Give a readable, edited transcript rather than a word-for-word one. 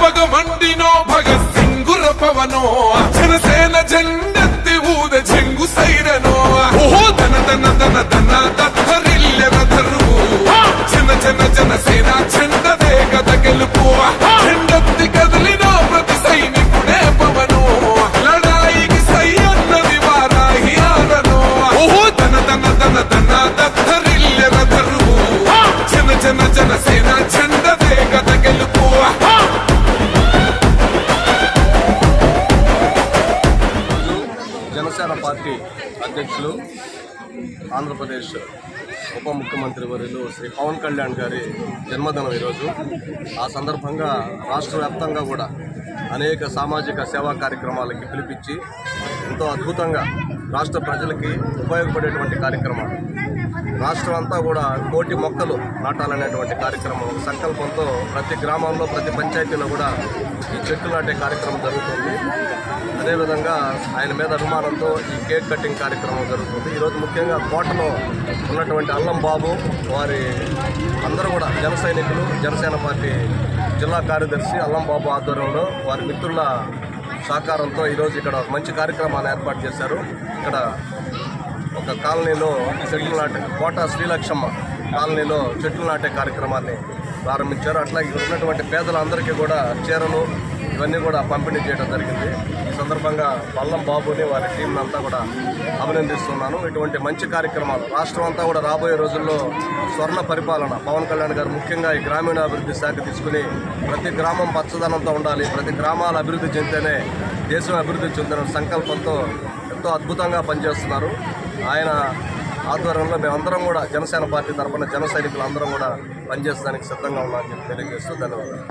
పగ మండినో భగత్ సింగుర పవనో జనసేన జెండెత్తి ఊద చెంగు సైరనో ఓహో ధన ధన ధన ధన దత్తరిల్లెర ధరువు జన జన జనసేన చెండదే గద గెలుపు చెండెత్తి కదిలినో ప్రతి సైనికుడే పవనో లడాయికి సై అన్నది వారాహి ఆరనో ఓహో ధన ధన ధన ధన దత్తరిల్లెర ధరువు జన జన జనసేన చెండదే గద గెలుపు జనసేన పార్టీ అధ్యక్షులు ఆంధ్రప్రదేశ్ ఉప ముఖ్యమంత్రి వర్యులు శ్రీ పవన్ కళ్యాణ్ గారి జన్మదినం ఈరోజు. ఆ సందర్భంగా రాష్ట్ర వ్యాప్తంగా కూడా అనేక సామాజిక సేవా కార్యక్రమాలకి పిలిపించి ఎంతో అద్భుతంగా రాష్ట్ర ప్రజలకి ఉపయోగపడేటువంటి కార్యక్రమాలు, రాష్ట్రం అంతా కూడా 1,000,000 మొక్కలు నాటాలనేటువంటి కార్యక్రమం సంకల్పంతో ప్రతి గ్రామంలో ప్రతి పంచాయతీలో కూడా ఈ చెట్లు నాటే కార్యక్రమం జరుగుతుంది. అదేవిధంగా ఆయన మీద అభిమానంతో ఈ కేక్ కటింగ్ కార్యక్రమం జరుగుతుంది. ఈరోజు ముఖ్యంగా కోటలో ఉన్నటువంటి అల్లం బాబు వారి అందరూ కూడా జన సైనికులు, జనసేన పార్టీ జిల్లా కార్యదర్శి అల్లం బాబు ఆధ్వర్యంలో వారి మిత్రుల సహకారంతో ఈరోజు ఇక్కడ మంచి కార్యక్రమాన్ని ఏర్పాటు చేశారు. ఇక్కడ ఒక కాలనీలో చెట్లు నాటే కోట శ్రీలక్ష్మ కాలనీలో చెట్లు నాటే కార్యక్రమాన్ని ప్రారంభించారు. అట్లాగే ఇక్కడ ఉన్నటువంటి పేదలందరికీ కూడా చీరలు ఇవన్నీ కూడా పంపిణీ చేయడం జరిగింది. ఈ సందర్భంగా అల్లం బాబుని వారి టీంని అంతా కూడా అభినందిస్తున్నాను. ఇటువంటి మంచి కార్యక్రమాలు రాష్ట్రం అంతా కూడా రాబోయే రోజుల్లో స్వర్ణ పరిపాలన పవన్ కళ్యాణ్ గారు ముఖ్యంగా ఈ గ్రామీణాభివృద్ధి శాఖ తీసుకుని ప్రతి గ్రామం పచ్చదనంతో ఉండాలి, ప్రతి గ్రామాలు అభివృద్ధి చెందితేనే దేశం అభివృద్ధి చెందిన సంకల్పంతో ఎంతో అద్భుతంగా పనిచేస్తున్నారు. ఆయన ఆధ్వర్యంలో మేమందరం కూడా జనసేన పార్టీ తరఫున జన సైనికులు అందరం కూడా పనిచేయడానికి సిద్ధంగా ఉన్నామని తెలియజేస్తూ ధన్యవాదాలు.